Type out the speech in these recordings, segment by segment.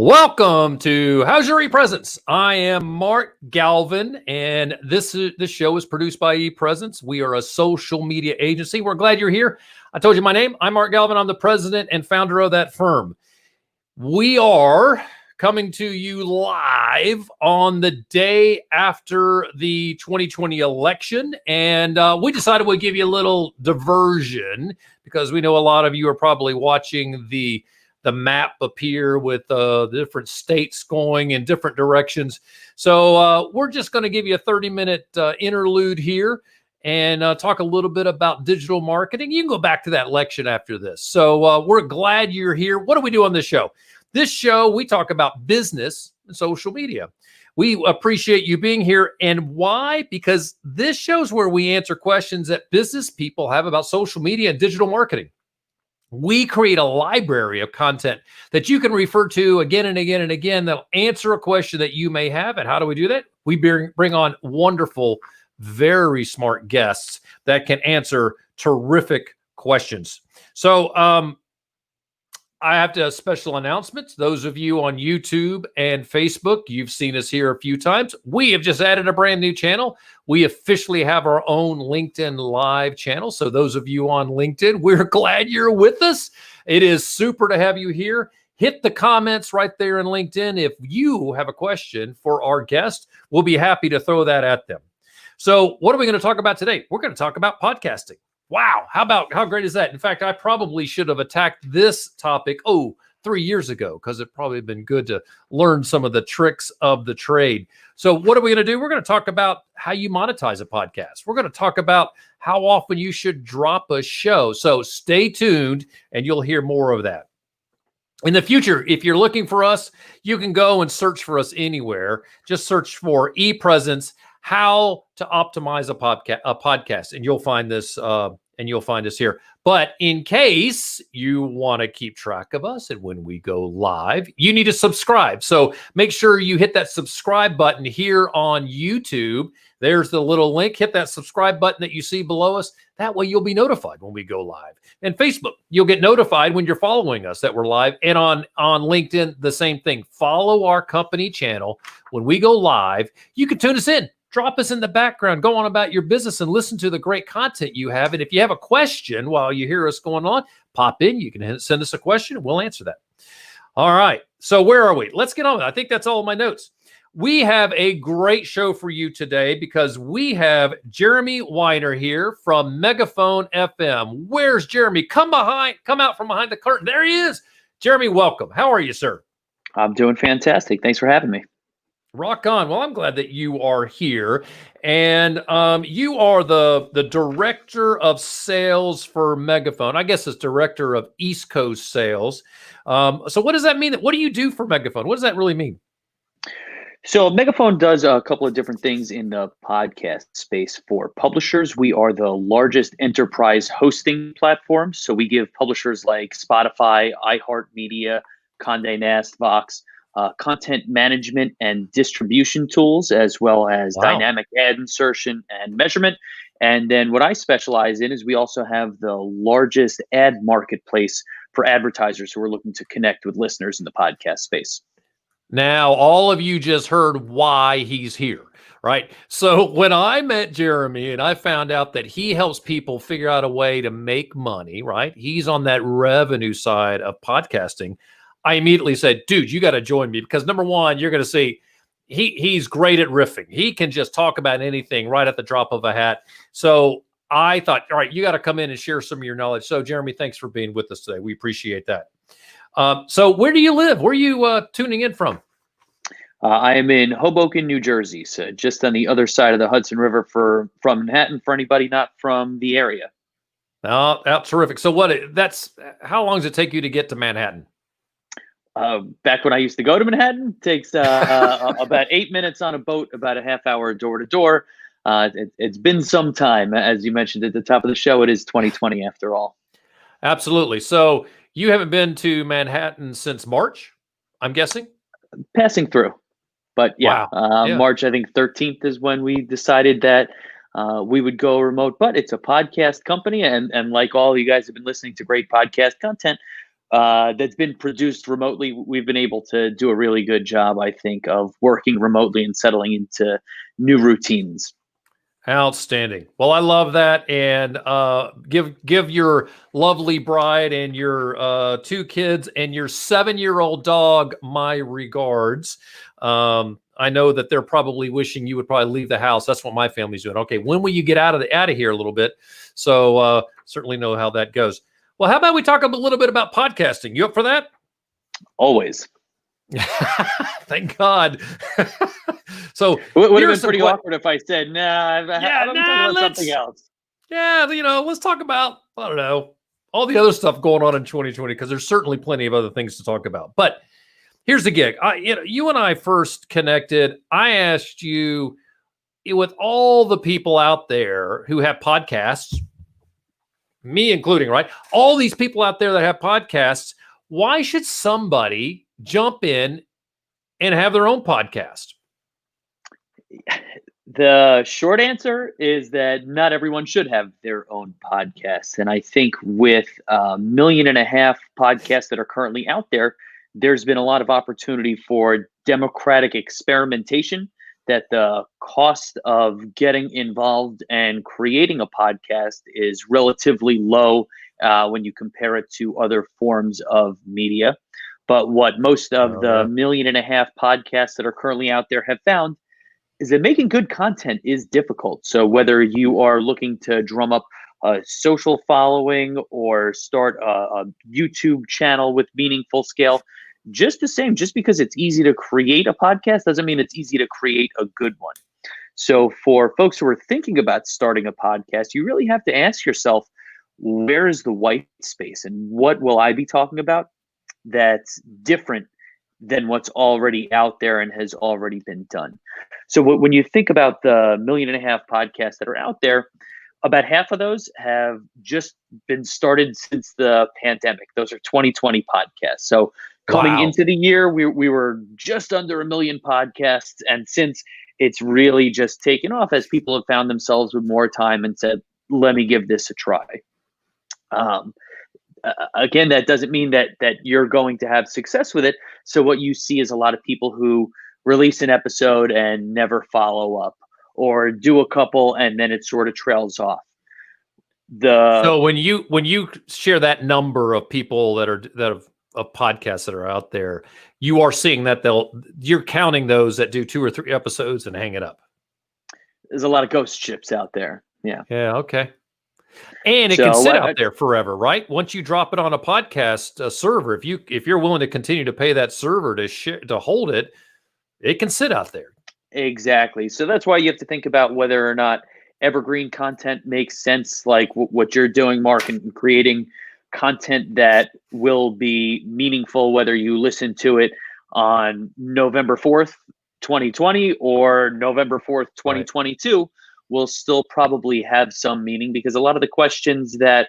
Welcome to How's Your ePresence? I am Mark Galvin, and this show is produced by ePresence. We are a social media agency. We're glad you're here. I told you my name. I'm Mark Galvin. I'm the president and founder of that firm. We are coming to you live on the day after the 2020 election, and we decided we'd give you a little diversion because we know a lot of you are probably watching the map appear with the different states going in different directions. So we're just going to give you a 30-minute interlude here and talk a little bit about digital marketing. You can go back to that election after this. So we're glad you're here. What do we do on this show? This show, we talk about business and social media. We appreciate you being here. And why? Because this show's where we answer questions that business people have about social media and digital marketing. We create a library of content that you can refer to again and again and again that'll answer a question that you may have. And how do we do that? We bring on wonderful, very smart guests that can answer terrific questions. So I have to special announcements. Those of you on YouTube and Facebook, you've seen us here a few times. We have just added a brand new channel. We officially have our own LinkedIn Live channel. So those of you on LinkedIn, we're glad you're with us. It is super to have you here. Hit the comments right there in LinkedIn. If you have a question for our guest, we'll be happy to throw that at them. So what are we going to talk about today? We're going to talk about podcasting. Wow. How great is that? In fact, I probably should have attacked this topic, 3 years ago, because it probably been good to learn some of the tricks of the trade. So what are we going to do? We're going to talk about how you monetize a podcast. We're going to talk about how often you should drop a show. So stay tuned and you'll hear more of that. In the future, if you're looking for us, you can go and search for us anywhere. Just search for ePresence, how to optimize a podcast, and you'll find this and you'll find us here. But in case you want to keep track of us and when we go live, you need to subscribe. So make sure you hit that subscribe button here on YouTube. There's the little link. Hit that subscribe button that you see below us. That way you'll be notified when we go live. And Facebook, you'll get notified when you're following us that we're live. And on LinkedIn, the same thing. Follow our company channel. When we go live, you can tune us in. Drop us in the background, go on about your business and listen to the great content you have. And if you have a question while you hear us going on, pop in. You can send us a question and we'll answer that. All right. So where are we? Let's get on with it. I think that's all of my notes. We have a great show for you today because we have Jeremy Weiner here from Megaphone FM. Where's Jeremy? Come out from behind the curtain. There he is. Jeremy, welcome. How are you, sir? I'm doing fantastic. Thanks for having me. Rock on. Well, I'm glad that you are here. And you are the director of sales for Megaphone. I guess it's director of East Coast sales. So what does that mean? What do you do for Megaphone? What does that really mean? So Megaphone does a couple of different things in the podcast space for publishers. We are the largest enterprise hosting platform. So we give publishers like Spotify, iHeartMedia, Condé Nast, Vox, content management and distribution tools, as well as dynamic ad insertion and measurement. And then what I specialize in is we also have the largest ad marketplace for advertisers who are looking to connect with listeners in the podcast space. Now, all of you just heard why he's here, right? So when I met Jeremy and I found out that he helps people figure out a way to make money, right? He's on that revenue side of podcasting. I immediately said, dude, you got to join me because number one, you're going to see he's great at riffing. He can just talk about anything right at the drop of a hat. So I thought, all right, you got to come in and share some of your knowledge. So Jeremy, thanks for being with us today. We appreciate that. So where do you live? Where are you tuning in from? I am in Hoboken, New Jersey, so just on the other side of the Hudson River from Manhattan for anybody not from the area. Oh, terrific. So how long does it take you to get to Manhattan? Back when I used to go to Manhattan, it takes about 8 minutes on a boat, about a half hour door to door. It's been some time. As you mentioned at the top of the show, it is 2020 after all. Absolutely. So you haven't been to Manhattan since March, I'm guessing? Passing through. But yeah, wow. March, I think 13th is when we decided that we would go remote. But it's a podcast company. And like all you guys have been listening to great podcast content, that's been produced remotely, we've been able to do a really good job, I think, of working remotely and settling into new routines. Outstanding. Well, I love that, and give your lovely bride and your 2 kids and your 7-year-old dog my regards. I know that they're probably wishing you would probably leave the house. That's what my family's doing. Okay, when will you get out of here a little bit? So certainly know how that goes. Well, how about we talk a little bit about podcasting? You up for that? Always. Thank God. So it would have been pretty awkward if I said, "Nah, I'm talking about something else." Yeah, let's talk about, I don't know, all the other stuff going on in 2020, because there's certainly plenty of other things to talk about. But here's the gig. You and I first connected. I asked you, with all the people out there who have podcasts, me including, right? All these people out there that have podcasts, why should somebody jump in and have their own podcast? The short answer is that not everyone should have their own podcast. And I think with 1.5 million podcasts that are currently out there, there's been a lot of opportunity for democratic experimentation, that the cost of getting involved and creating a podcast is relatively low when you compare it to other forms of media. But what most of the 1.5 million podcasts that are currently out there have found is that making good content is difficult. So whether you are looking to drum up a social following or start a YouTube channel with meaningful scale, just because it's easy to create a podcast doesn't mean it's easy to create a good one. So for folks who are thinking about starting a podcast, you really have to ask yourself, where is the white space and what will I be talking about that's different than what's already out there and has already been done? So when you think about the 1.5 million podcasts that are out there, about half of those have just been started since the pandemic. Those are 2020 podcasts. So coming into the year, we were just under 1 million podcasts. And since, it's really just taken off as people have found themselves with more time and said, let me give this a try. Again, that doesn't mean that you're going to have success with it. So what you see is a lot of people who release an episode and never follow up, or do a couple and then it sort of trails off. So when you share that number of people that have of podcasts that are out there, you are seeing that you're counting those that do 2 or 3 episodes and hang it up. There's a lot of ghost ships out there. Yeah. Yeah. Okay. And it can sit out there forever, right? Once you drop it on a podcast server, if you're willing to continue to pay that server to hold it, it can sit out there. Exactly. So that's why you have to think about whether or not evergreen content makes sense, like what you're doing, Mark, and creating content that will be meaningful, whether you listen to it on November 4th, 2020 or November 4th, 2022, right, will still probably have some meaning, because a lot of the questions that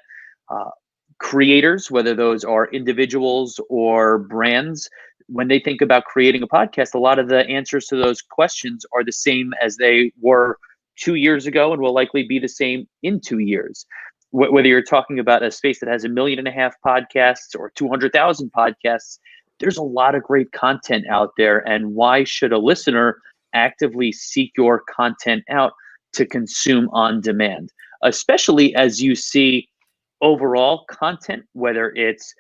creators, whether those are individuals or brands, when they think about creating a podcast, a lot of the answers to those questions are the same as they were 2 years ago and will likely be the same in 2 years. Whether you're talking about a space that has 1.5 million podcasts or 200,000 podcasts, there's a lot of great content out there. And why should a listener actively seek your content out to consume on demand, especially as you see overall content, whether it's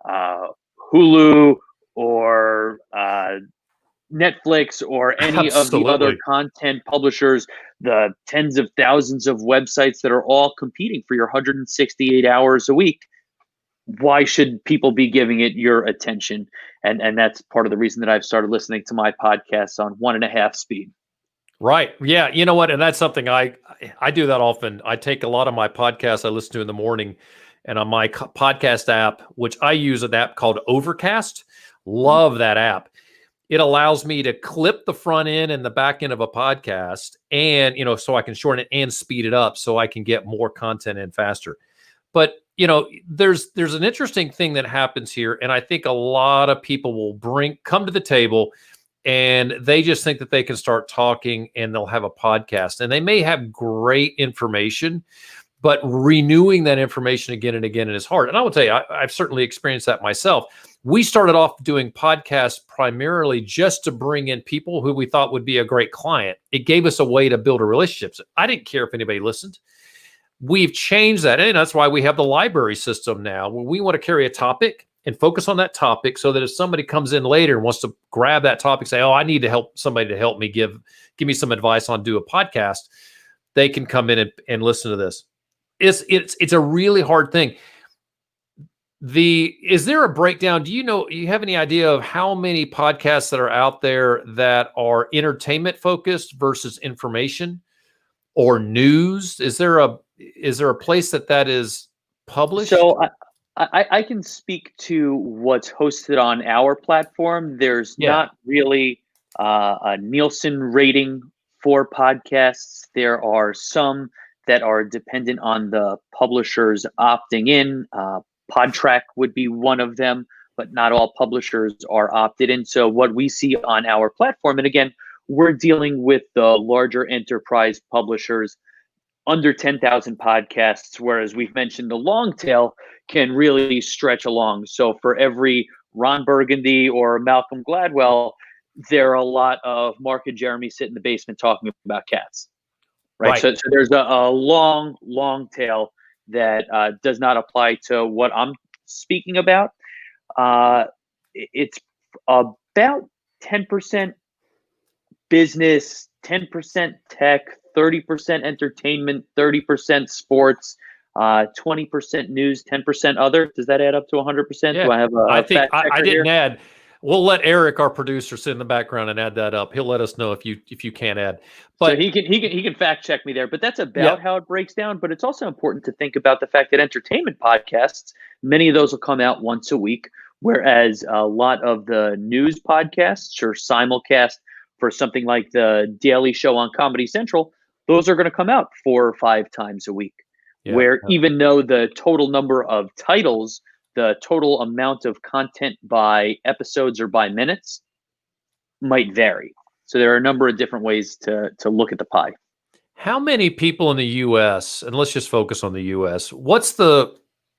Hulu or Netflix or any of the other content publishers, the tens of thousands of websites that are all competing for your 168 hours a week. Why should people be giving it your attention? And that's part of the reason that I've started listening to my podcasts on 1.5 speed. Right. Yeah. You know what? And that's something I do that often. I take a lot of my podcasts I listen to in the morning, and on my podcast app, which I use an app called Overcast. Love that app. It allows me to clip the front end and the back end of a podcast, and, so I can shorten it and speed it up so I can get more content in faster. But, there's an interesting thing that happens here. And I think a lot of people will come to the table and they just think that they can start talking and they'll have a podcast, and they may have great information, but renewing that information again and again is hard. And I will tell you, I've certainly experienced that myself. We started off doing podcasts primarily just to bring in people who we thought would be a great client. It gave us a way to build a relationship. I didn't care if anybody listened. We've changed that, and that's why we have the library system now, where we want to carry a topic and focus on that topic, so that if somebody comes in later and wants to grab that topic, say, "Oh, I need to help somebody to help me give me some advice on do a podcast," they can come in and listen to this. It's a really hard thing. Is there a breakdown? Do you have any idea of how many podcasts that are out there that are entertainment focused versus information or news? Is there a place that is published? So I can speak to what's hosted on our platform. There's not really a Nielsen rating for podcasts. There are some that are dependent on the publishers opting in. Podtrack would be one of them, but not all publishers are opted in. So what we see on our platform, and again, we're dealing with the larger enterprise publishers, under 10,000 podcasts, whereas we've mentioned the long tail can really stretch along. So for every Ron Burgundy or Malcolm Gladwell, there are a lot of Mark and Jeremy sit in the basement talking about cats, right? So there's a long tail that does not apply to what I'm speaking about. It's about 10% business, 10% tech, 30% entertainment, 30% sports, 20% news, 10% other. Does that add up to 100%? Yeah. Do I have I think I didn't here? add. We'll let Eric, our producer, sit in the background and add that up. He'll let us know if you can't add. But so he can fact check me there. But that's about how it breaks down. But it's also important to think about the fact that entertainment podcasts, many of those will come out once a week, whereas a lot of the news podcasts or simulcast for something like the Daily Show on Comedy Central, those are going to come out 4 or 5 times a week. Even though the total number of titles, the total amount of content by episodes or by minutes might vary. So there are a number of different ways to look at the pie. How many people in the U.S., and let's just focus on the U.S.,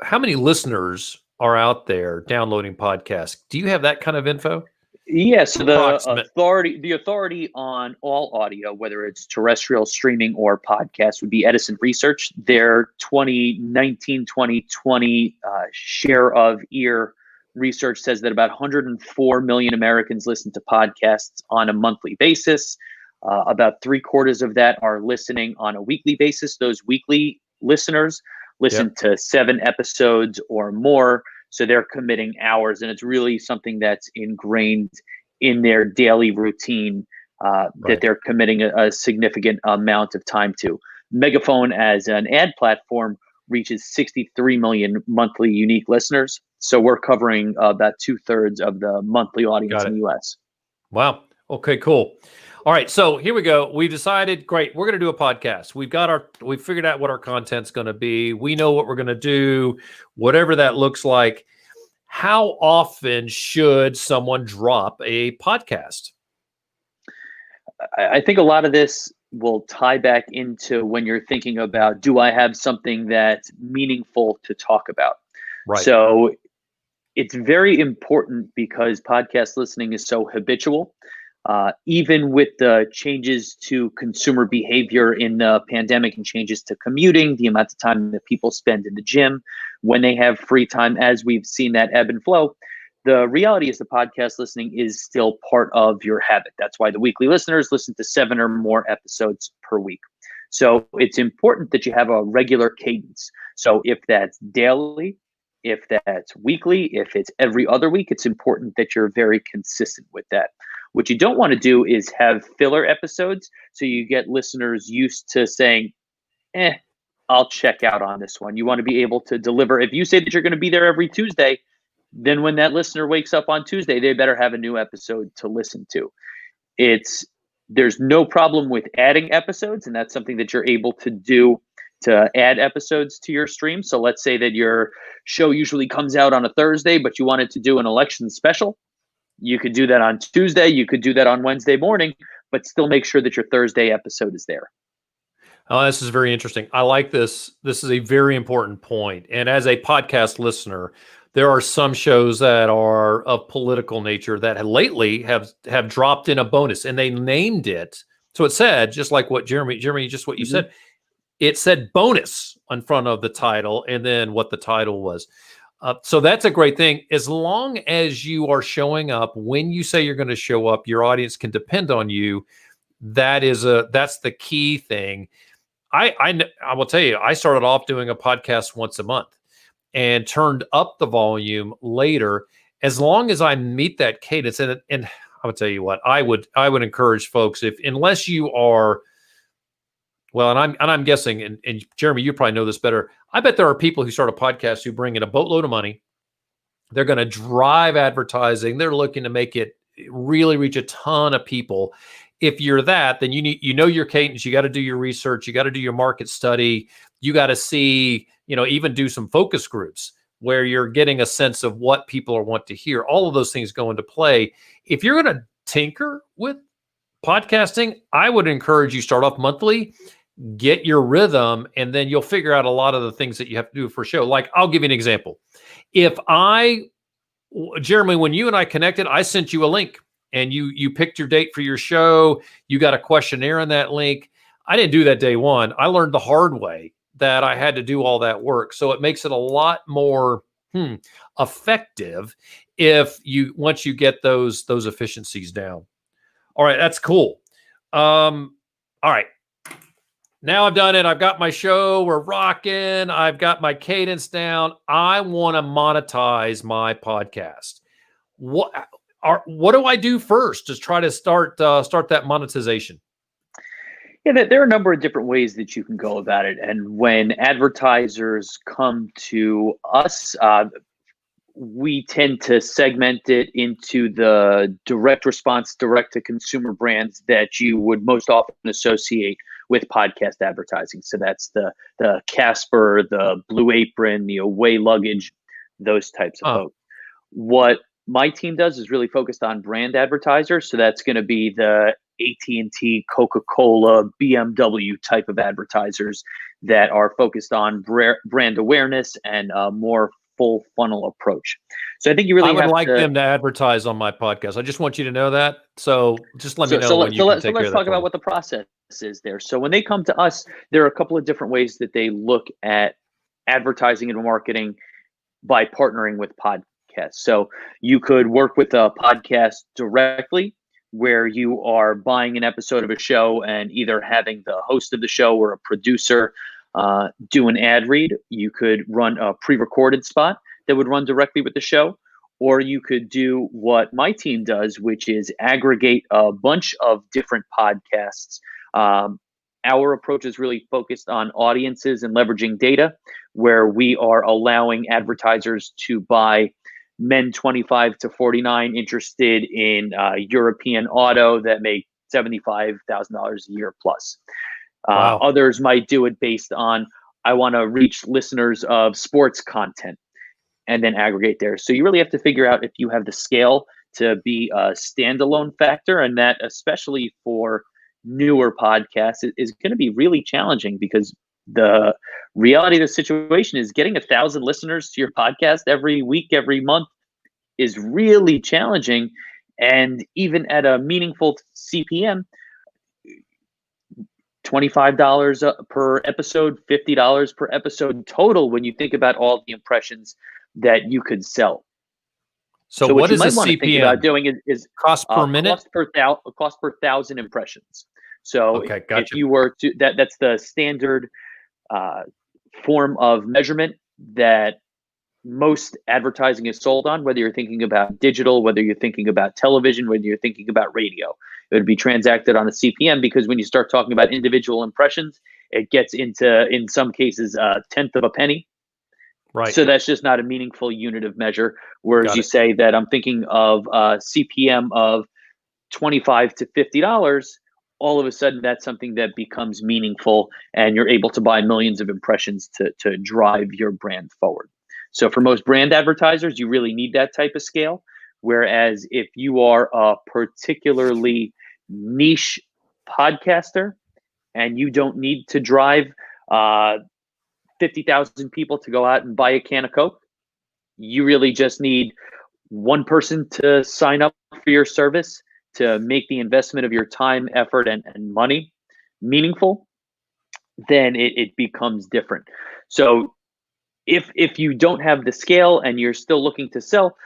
how many listeners are out there downloading podcasts? Do you have that kind of info? Yeah, so the authority on all audio, whether it's terrestrial, streaming, or podcast, would be Edison Research. Their 2019-2020 share of ear research says that about 104 million Americans listen to podcasts on a monthly basis. About 3/4 of that are listening on a weekly basis. Those weekly listeners listen to 7 episodes or more. So they're committing hours, and it's really something that's ingrained in their daily routine that they're committing a significant amount of time to. Megaphone, as an ad platform, reaches 63 million monthly unique listeners. So we're covering about 2/3 of the monthly audience in the U.S. Wow. Okay, cool. All right, so here we go. We've decided, great, we're going to do a podcast. We've figured out what our content's going to be. We know what we're going to do, whatever that looks like. How often should someone drop a podcast? I think a lot of this will tie back into when you're thinking about, do I have something that's meaningful to talk about? Right. So it's very important because podcast listening is so habitual. Even with the changes to consumer behavior in the pandemic and changes to commuting, the amount of time that people spend in the gym when they have free time, as we've seen that ebb and flow, the reality is the podcast listening is still part of your habit. That's why the weekly listeners listen to 7 or more episodes per week. So it's important that you have a regular cadence. So if that's daily, if that's weekly, if it's every other week, it's important that you're very consistent with that. What you don't want to do is have filler episodes, so you get listeners used to saying, I'll check out on this one. You want to be able to deliver. If you say that you're going to be there every Tuesday, then when that listener wakes up on Tuesday, they better have a new episode to listen to. There's no problem with adding episodes, and that's something that you're able to do to add episodes to your stream. So let's say that your show usually comes out on a Thursday, but you wanted to do an election special. You could do that on Tuesday. You could do that on Wednesday morning, but still make sure that your Thursday episode is there. Oh, this is very interesting. I like this. This is a very important point. And as a podcast listener, there are some shows that are of political nature that lately have dropped in a bonus, and they named it. So it said, just like what Jeremy, just what you Mhm. said, it said bonus in front of the title and then what the title was. So that's a great thing. As long as you are showing up when you say you're going to show up, your audience can depend on you. That's the key thing. I will tell you, I started off doing a podcast once a month and turned up the volume later. As long as I meet that cadence, and I would tell you what, I would encourage folks, if unless you are, well, and I'm guessing, and Jeremy, you probably know this better. I bet there are people who start a podcast who bring in a boatload of money. They're going to drive advertising. They're looking to make it really reach a ton of people. If you're that, then you know your cadence. You got to do your research. You got to do your market study. You got to see, even do some focus groups where you're getting a sense of what people want to hear. All of those things go into play. If you're going to tinker with podcasting, I would encourage you start off monthly, get your rhythm, and then you'll figure out a lot of the things that you have to do for a show. Like, I'll give you an example. Jeremy, when you and I connected, I sent you a link and you picked your date for your show. You got a questionnaire in that link. I didn't do that day one. I learned the hard way that I had to do all that work. So it makes it a lot more effective once you get those efficiencies down. All right, that's cool. All right. Now I've done it. I've got my show. We're rocking. I've got my cadence down. I want to monetize my podcast. What do I do first to try to start that monetization? Yeah, there are a number of different ways that you can go about it. And when advertisers come to us, we tend to segment it into the direct response, direct to consumer brands that you would most often associate with podcast advertising. So that's the Casper, the Blue Apron, the Away Luggage, those types of folks. What my team does is really focused on brand advertisers. So that's going to be the AT&T, Coca-Cola, BMW type of advertisers that are focused on brand awareness and more full funnel approach. So I think you really I would have like to, them to advertise on my podcast. I just want you to know that. So just let me know when you can take care let's of that talk for about me. what the process is there. So when they come to us, there are a couple of different ways that they look at advertising and marketing by partnering with podcasts. So you could work with a podcast directly, where you are buying an episode of a show and either having the host of the show or a producer do an ad read. You could run a pre-recorded spot that would run directly with the show, or you could do what my team does, which is aggregate a bunch of different podcasts. Our approach is really focused on audiences and leveraging data, where we are allowing advertisers to buy men 25 to 49 interested in European auto that make $75,000 a year plus. Wow. Others might do it based on, I want to reach listeners of sports content and then aggregate there. So you really have to figure out if you have the scale to be a standalone factor, and that especially for newer podcasts is going to be really challenging, because the reality of the situation is getting 1,000 listeners to your podcast every week, every month is really challenging. And even at a meaningful CPM, $25 per episode, $50 per episode total, when you think about all the impressions that you could sell. So what what you is a might want to think CPM? about doing is Cost per minute? cost per thousand impressions. So Okay, if gotcha. you were to, that's the standard form of measurement that most advertising is sold on, whether you're thinking about digital, whether you're thinking about television, whether you're thinking about radio. It would be transacted on a CPM, because when you start talking about individual impressions, it gets into, in some cases, a tenth of a penny. Right. So that's just not a meaningful unit of measure. Whereas Got you it. say that I'm thinking of a CPM of $25 to $50, all of a sudden that's something that becomes meaningful, and you're able to buy millions of impressions to drive your brand forward. So for most brand advertisers, you really need that type of scale. Whereas if you are a particularly niche podcaster and you don't need to drive 50,000 people to go out and buy a can of Coke. You really just need one person to sign up for your service to make the investment of your time, effort, and money meaningful. Then it becomes different. So if you don't have the scale and you're still looking to sell,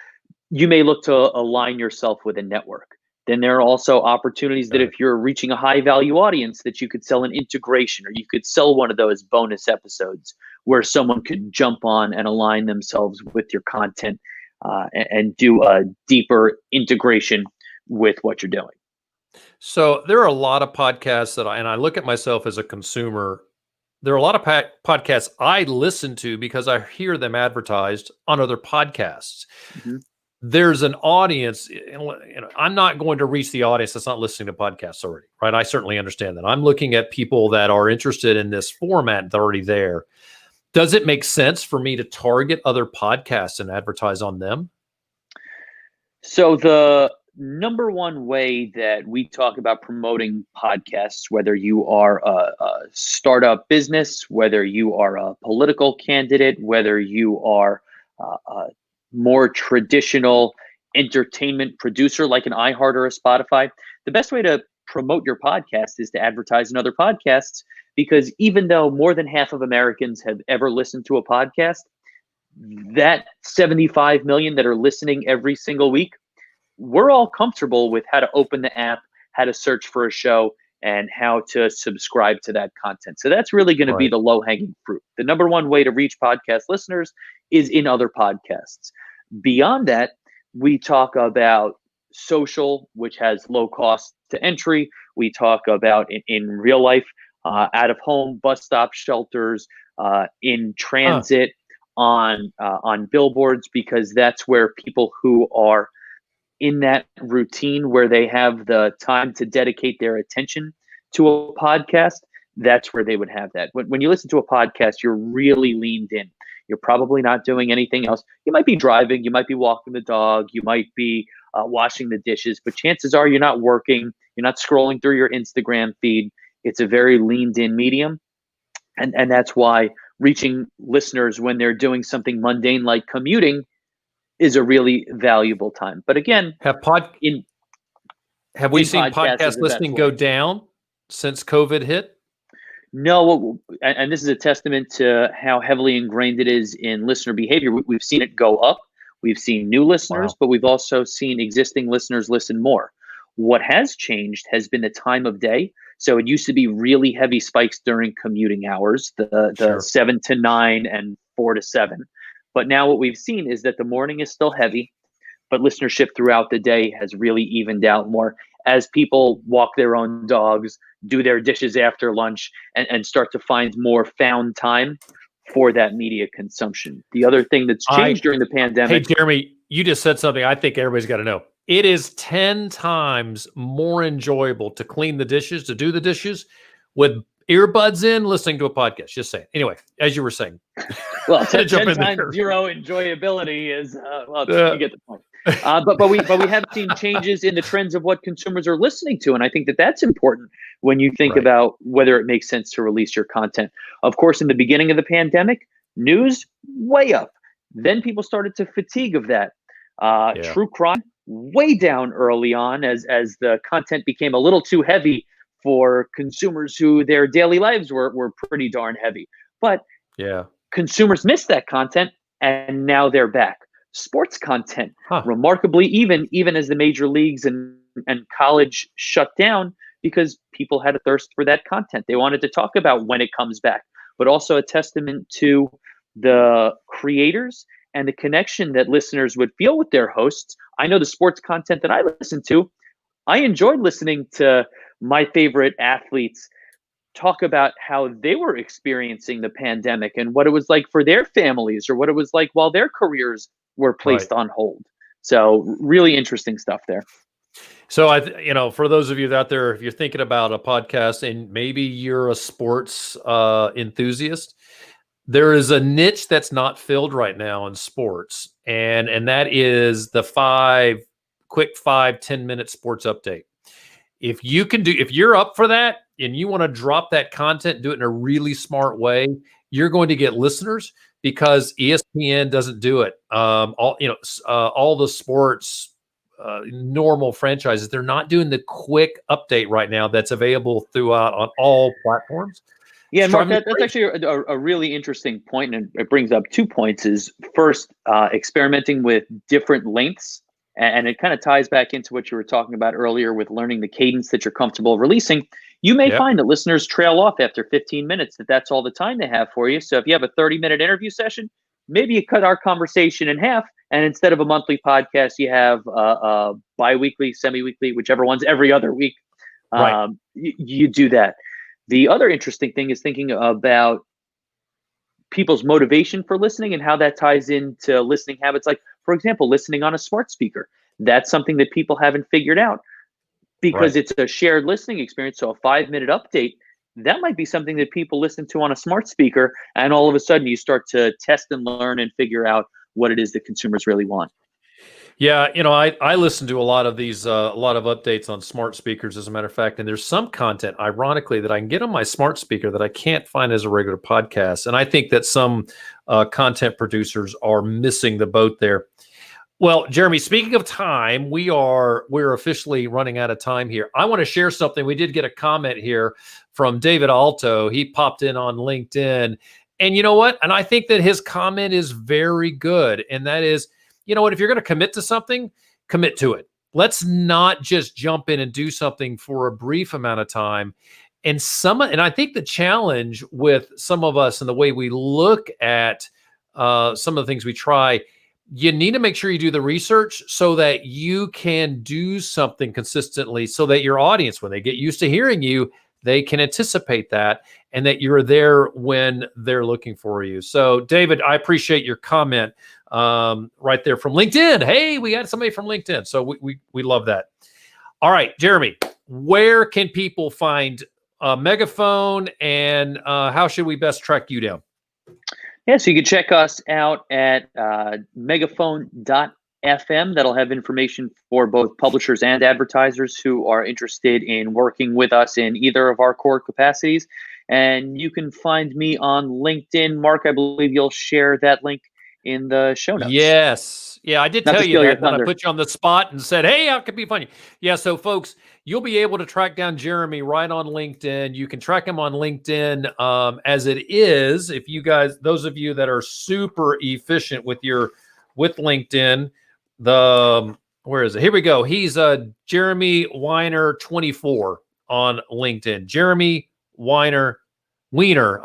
you may look to align yourself with a network. Then there are also opportunities that if you're reaching a high value audience, that you could sell an integration, or you could sell one of those bonus episodes where someone could jump on and align themselves with your content and do a deeper integration with what you're doing. So there are a lot of podcasts that I look at myself as a consumer. There are a lot of podcasts I listen to because I hear them advertised on other podcasts. Mm-hmm. There's an audience, I'm not going to reach the audience that's not listening to podcasts already, right? I certainly understand that. I'm looking at people that are interested in this format that's already there. Does it make sense for me to target other podcasts and advertise on them? So the number one way that we talk about promoting podcasts, whether you are a startup business, whether you are a political candidate, whether you are a more traditional entertainment producer like an iHeart or a Spotify, the best way to promote your podcast is to advertise in other podcasts, because even though more than half of Americans have ever listened to a podcast, that 75 million that are listening every single week, we're all comfortable with how to open the app, how to search for a show, and how to subscribe to that content. So that's really going to be the low-hanging fruit. The number one way to reach podcast listeners is in other podcasts. Beyond that, we talk about social, which has low cost to entry. We talk about in real life, out of home, bus stop shelters, in transit, on billboards, because that's where people who are in that routine where they have the time to dedicate their attention to a podcast, that's where they would have that. When you listen to a podcast, you're really leaned in. You're probably not doing anything else. You might be driving, you might be walking the dog, you might be washing the dishes, but chances are you're not working, you're not scrolling through your Instagram feed. It's a very leaned in medium. And that's why reaching listeners when they're doing something mundane like commuting is a really valuable time. But again, have we seen podcast listening go down since COVID hit? No, and this is a testament to how heavily ingrained it is in listener behavior. We've seen it go up. We've seen new listeners, but we've also seen existing listeners listen more. What has changed has been the time of day. So it used to be really heavy spikes during commuting hours, the 7 to 9 and 4 to 7. But now what we've seen is that the morning is still heavy, but listenership throughout the day has really evened out more as people walk their own dogs, do their dishes after lunch, and start to find more found time for that media consumption. The other thing that's changed during the pandemic. Hey, Jeremy, you just said something I think everybody's got to know. It is 10 times more enjoyable to clean the dishes, to do the dishes with earbuds in, listening to a podcast. Just saying. Anyway, as you were saying. Well, 10 times zero enjoyability is, you get the point. But we have seen changes in the trends of what consumers are listening to. And I think that that's important when you think about whether it makes sense to release your content. Of course, in the beginning of the pandemic, news way up. Then people started to fatigue of that. True crime way down early on as the content became a little too heavy for consumers who their daily lives were pretty darn heavy. But consumers missed that content, and now they're back. Sports content, remarkably, even as the major leagues and college shut down, because people had a thirst for that content. They wanted to talk about when it comes back, but also a testament to the creators and the connection that listeners would feel with their hosts. I know the sports content that I listen to, I enjoyed listening to my favorite athletes talk about how they were experiencing the pandemic and what it was like for their families, or what it was like while their careers were placed on hold. So really interesting stuff there. So for those of you out there, if you're thinking about a podcast and maybe you're a sports enthusiast, there is a niche that's not filled right now in sports, and that is the quick 5-10 minute sports update. if you're up for that and you want to drop that content, do it in a really smart way, you're going to get listeners because ESPN doesn't do it. All the sports normal franchises, they're not doing the quick update right now that's available throughout on all platforms. Yeah, Mark, that's actually a really interesting point, and it brings up 2 points. Is first, experimenting with different lengths, and it kind of ties back into what you were talking about earlier with learning the cadence that you're comfortable releasing. You may find that listeners trail off after 15 minutes, that's all the time they have for you. So if you have a 30-minute interview session, maybe you cut our conversation in half, and instead of a monthly podcast, you have a bi-weekly, semi-weekly, whichever one's every other week. Right. You do that. The other interesting thing is thinking about people's motivation for listening and how that ties into listening habits. Like, for example, listening on a smart speaker. That's something that people haven't figured out because it's a shared listening experience. So a 5-minute update, that might be something that people listen to on a smart speaker. And all of a sudden you start to test and learn and figure out what it is that consumers really want. Yeah, I listen to a lot of these, a lot of updates on smart speakers, as a matter of fact, and there's some content, ironically, that I can get on my smart speaker that I can't find as a regular podcast. And I think that some content producers are missing the boat there. Well, Jeremy, speaking of time, we're officially running out of time here. I want to share something. We did get a comment here from David Alto. He popped in on LinkedIn, and you know what? And I think that his comment is very good, and that is, you know what, if you're going to commit to something, commit to it. Let's not just jump in and do something for a brief amount of time. And I think the challenge with some of us and the way we look at some of the things we try, you need to make sure you do the research so that you can do something consistently so that your audience, when they get used to hearing you, they can anticipate that and that you're there when they're looking for you. So, David, I appreciate your comment right there from LinkedIn. Hey, we got somebody from LinkedIn. So we love that. All right, Jeremy, where can people find Megaphone, and how should we best track you down? Yeah, so you can check us out at megaphone.fm. That'll have information for both publishers and advertisers who are interested in working with us in either of our core capacities. And you can find me on LinkedIn. Mark, I believe you'll share that link in the show notes. Yes. Yeah, I did Not tell to you steal your that when I thunder. put you on the spot and said, hey, how could be funny? Yeah, so folks, you'll be able to track down Jeremy right on LinkedIn. You can track him on LinkedIn as it is. If you guys, those of you that are super efficient with LinkedIn, where is it? Here we go. He's Jeremy Weiner 24 on LinkedIn. Jeremy Weiner.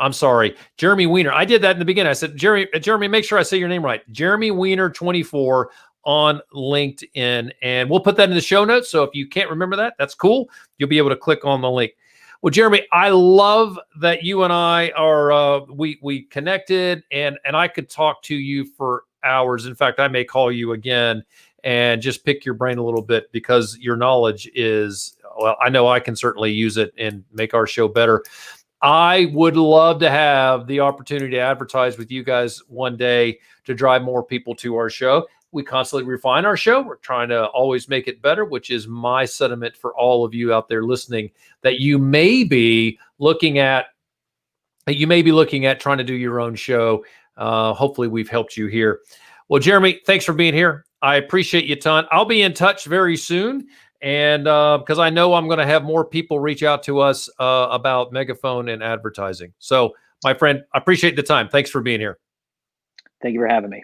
I'm sorry, Jeremy Weiner. I did that in the beginning. I said, Jeremy, make sure I say your name right. Jeremy Weiner 24 on LinkedIn, and we'll put that in the show notes. So if you can't remember that, that's cool. You'll be able to click on the link. Well, Jeremy, I love that you and I are we connected, and I could talk to you for hours. In fact, I may call you again and just pick your brain a little bit because your knowledge is, well, I know I can certainly use it and make our show better. I would love to have the opportunity to advertise with you guys one day to drive more people to our show. We constantly refine our show. We're trying to always make it better, which is my sentiment for all of you out there listening, that you may be looking at trying to do your own show. Hopefully we've helped you here. Well, Jeremy, thanks for being here. I appreciate you a ton. I'll be in touch very soon. And because I know I'm going to have more people reach out to us about Megaphone and advertising. So, my friend, I appreciate the time. Thanks for being here. Thank you for having me.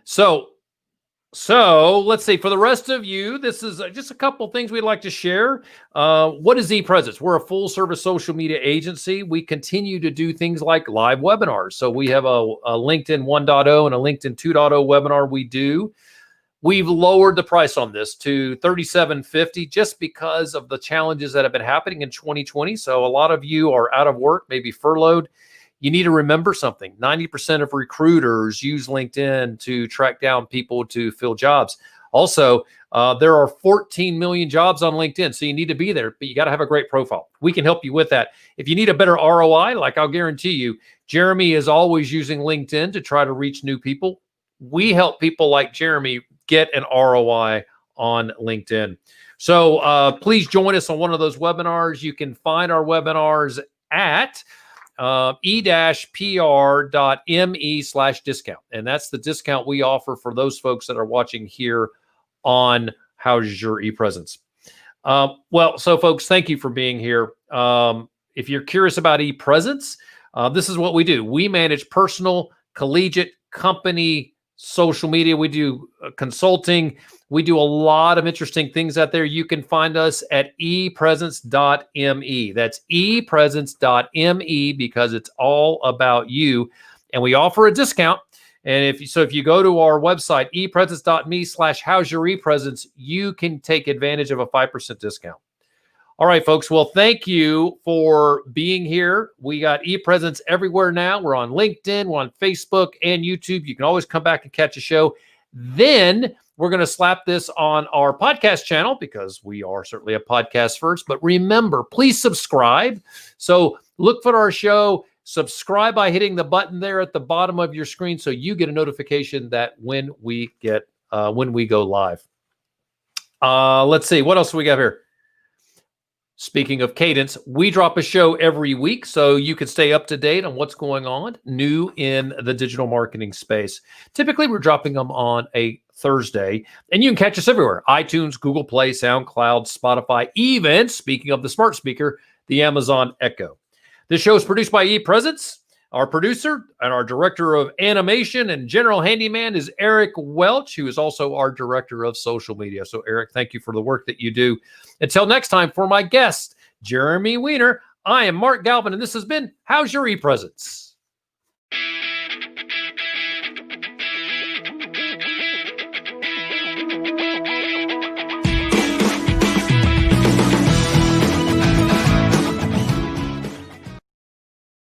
So let's see. For the rest of you, this is just a couple things we'd like to share. What is ePresence? We're a full-service social media agency. We continue to do things like live webinars. So we have a LinkedIn 1.0 and a LinkedIn 2.0 webinar we do. We've lowered the price on this to $37.50 just because of the challenges that have been happening in 2020. So a lot of you are out of work, maybe furloughed. You need to remember something. 90% of recruiters use LinkedIn to track down people to fill jobs. Also, there are 14 million jobs on LinkedIn, so you need to be there, but you got to have a great profile. We can help you with that. If you need a better ROI, like I'll guarantee you, Jeremy is always using LinkedIn to try to reach new people. We help people like Jeremy get an ROI on LinkedIn. So please join us on one of those webinars. You can find our webinars at e-pr.me/discount. And that's the discount we offer for those folks that are watching here on How's Your ePresence. Well, so folks, thank you for being here. If you're curious about ePresence, this is what we do. We manage personal, collegiate, company, social media. We do consulting. We do a lot of interesting things out there. You can find us at ePresence.me. That's ePresence.me because it's all about you. And we offer a discount. And if you go to our website, ePresence.me/how's your ePresence, you can take advantage of a 5% discount. All right, folks. Well, thank you for being here. We got ePresence everywhere now. We're on LinkedIn, we're on Facebook and YouTube. You can always come back and catch a show. Then we're going to slap this on our podcast channel because we are certainly a podcast first. But remember, please subscribe. So look for our show. Subscribe by hitting the button there at the bottom of your screen so you get a notification that when we go live. Let's see. What else do we got here? Speaking of cadence, we drop a show every week so you can stay up to date on what's going on new in the digital marketing space. Typically, we're dropping them on a Thursday, and you can catch us everywhere: iTunes, Google Play, SoundCloud, Spotify, even, speaking of the smart speaker, the Amazon Echo. This show is produced by ePresence. Our producer and our director of animation and general handyman is Eric Welch, who is also our director of social media. So, Eric, thank you for the work that you do. Until next time, for my guest, Jeremy Weiner, I am Mark Galvin, and this has been How's Your ePresence?